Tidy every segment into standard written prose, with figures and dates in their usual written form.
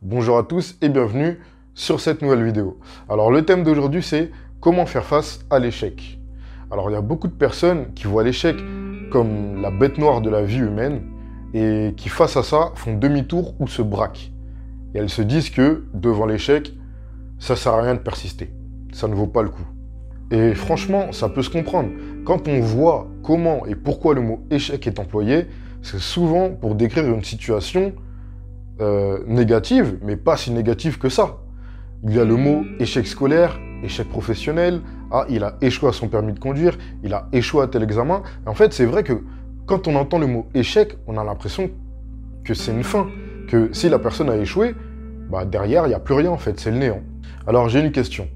Bonjour à tous et bienvenue sur cette nouvelle vidéo. Alors le thème d'aujourd'hui c'est comment faire face à l'échec. Alors il y a beaucoup de personnes qui voient l'échec comme la bête noire de la vie humaine et qui face à ça font demi-tour ou se braquent. Et elles se disent que devant l'échec, ça sert à rien de persister, ça ne vaut pas le coup. Et franchement, ça peut se comprendre. Quand on voit comment et pourquoi le mot échec est employé, c'est souvent pour décrire une situation négative, mais pas si négative que ça. Il y a le mot échec scolaire, échec professionnel, ah, il a échoué à son permis de conduire, il a échoué à tel examen. Et en fait, c'est vrai que quand on entend le mot échec, on a l'impression que c'est une fin, que si la personne a échoué, bah derrière, il n'y a plus rien en fait, c'est le néant. Alors j'ai une question.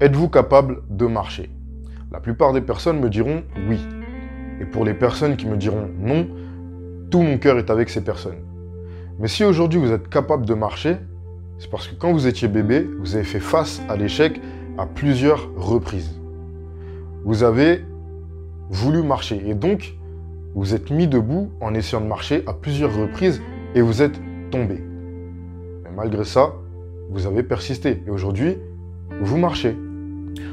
Êtes-vous capable de marcher? La plupart des personnes me diront oui. Et pour les personnes qui me diront non, tout mon cœur est avec ces personnes. Mais si aujourd'hui vous êtes capable de marcher, c'est parce que quand vous étiez bébé, vous avez fait face à l'échec à plusieurs reprises. Vous avez voulu marcher et donc vous êtes mis debout en essayant de marcher à plusieurs reprises et vous êtes tombé. Mais malgré ça, vous avez persisté et aujourd'hui, vous marchez.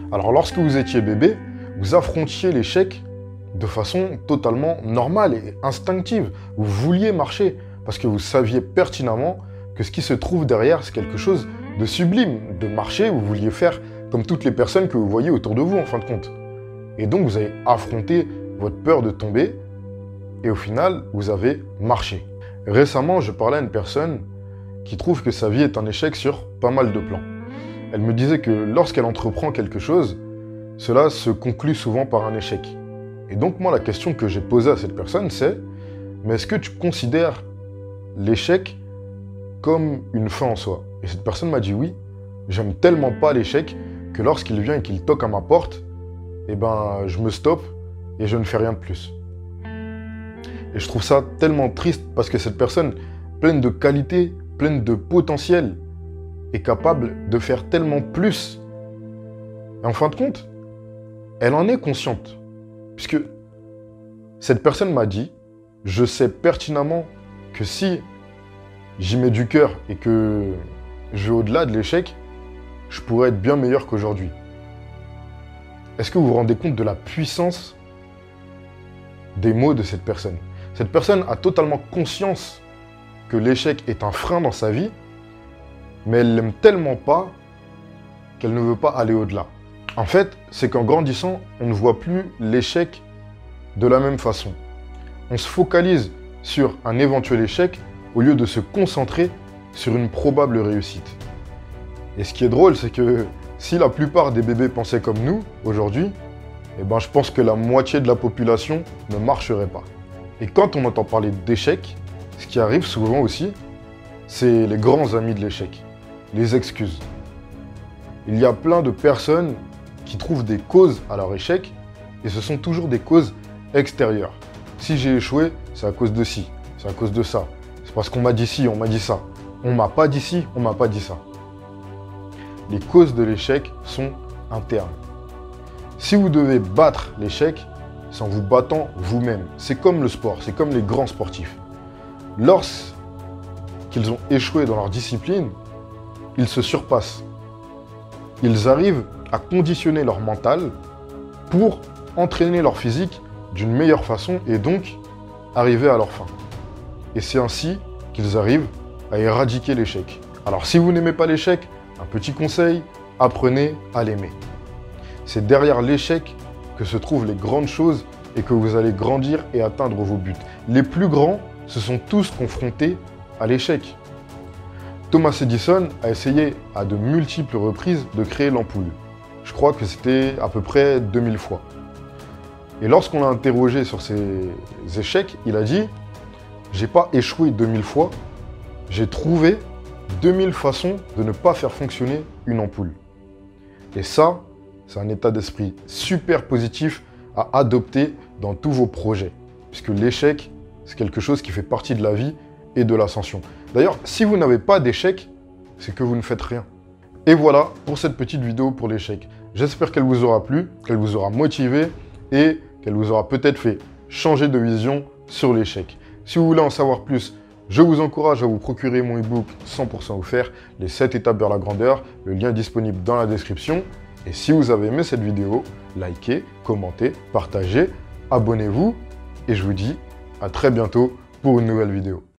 Alors lorsque vous étiez bébé, vous affrontiez l'échec de façon totalement normale et instinctive. Vous vouliez marcher parce que vous saviez pertinemment que ce qui se trouve derrière, c'est quelque chose de sublime. De marcher, vous vouliez faire comme toutes les personnes que vous voyez autour de vous en fin de compte. Et donc vous avez affronté votre peur de tomber et au final, vous avez marché. Récemment, je parlais à une personne qui trouve que sa vie est un échec sur pas mal de plans. Elle me disait que lorsqu'elle entreprend quelque chose, cela se conclut souvent par un échec. Et donc moi, la question que j'ai posée à cette personne, c'est « Mais est-ce que tu considères l'échec comme une fin en soi ?» Et cette personne m'a dit « Oui, j'aime tellement pas l'échec que lorsqu'il vient et qu'il toque à ma porte, eh ben, je me stoppe et je ne fais rien de plus. » Et je trouve ça tellement triste parce que cette personne, pleine de qualité, pleine de potentiel, est capable de faire tellement plus. Et en fin de compte, elle en est consciente. Puisque cette personne m'a dit, je sais pertinemment que si j'y mets du cœur et que je vais au-delà de l'échec, je pourrais être bien meilleur qu'aujourd'hui. Est-ce que vous vous rendez compte de la puissance des mots de cette personne? Cette personne a totalement conscience que l'échec est un frein dans sa vie, mais elle l'aime tellement pas qu'elle ne veut pas aller au-delà. En fait, c'est qu'en grandissant, on ne voit plus l'échec de la même façon. On se focalise sur un éventuel échec au lieu de se concentrer sur une probable réussite. Et ce qui est drôle, c'est que si la plupart des bébés pensaient comme nous, aujourd'hui, eh ben, je pense que la moitié de la population ne marcherait pas. Et quand on entend parler d'échec, ce qui arrive souvent aussi, c'est les grands amis de l'échec, les excuses. Il y a plein de personnes qui trouvent des causes à leur échec, et ce sont toujours des causes extérieures. Si j'ai échoué, c'est à cause de ci, c'est à cause de ça. C'est parce qu'on m'a dit ci, on m'a dit ça. On m'a pas dit ci, on m'a pas dit ça. Les causes de l'échec sont internes. Si vous devez battre l'échec, c'est en vous battant vous-même. C'est comme le sport, c'est comme les grands sportifs. Lorsqu'ils ont échoué dans leur discipline, ils se surpassent. Ils arrivent à conditionner leur mental pour entraîner leur physique d'une meilleure façon et donc arriver à leur fin. Et c'est ainsi qu'ils arrivent à éradiquer l'échec. Alors si vous n'aimez pas l'échec, un petit conseil, apprenez à l'aimer. C'est derrière l'échec que se trouvent les grandes choses et que vous allez grandir et atteindre vos buts. Les plus grands se sont tous confrontés à l'échec. Thomas Edison a essayé à de multiples reprises de créer l'ampoule. Je crois que c'était à peu près 2000 fois. Et lorsqu'on l'a interrogé sur ses échecs, il a dit « J'ai pas échoué 2000 fois, j'ai trouvé 2000 façons de ne pas faire fonctionner une ampoule. » Et ça, c'est un état d'esprit super positif à adopter dans tous vos projets. Puisque l'échec, c'est quelque chose qui fait partie de la vie et de l'ascension. D'ailleurs, si vous n'avez pas d'échec, c'est que vous ne faites rien. Et voilà pour cette petite vidéo pour l'échec. J'espère qu'elle vous aura plu, qu'elle vous aura motivé et qu'elle vous aura peut-être fait changer de vision sur l'échec. Si vous voulez en savoir plus, Je vous encourage à vous procurer mon e-book 100% offert, les 7 étapes vers la grandeur, le lien est disponible dans la description. Et si vous avez aimé cette vidéo, likez, commentez, partagez, abonnez-vous et je vous dis à très bientôt pour une nouvelle vidéo.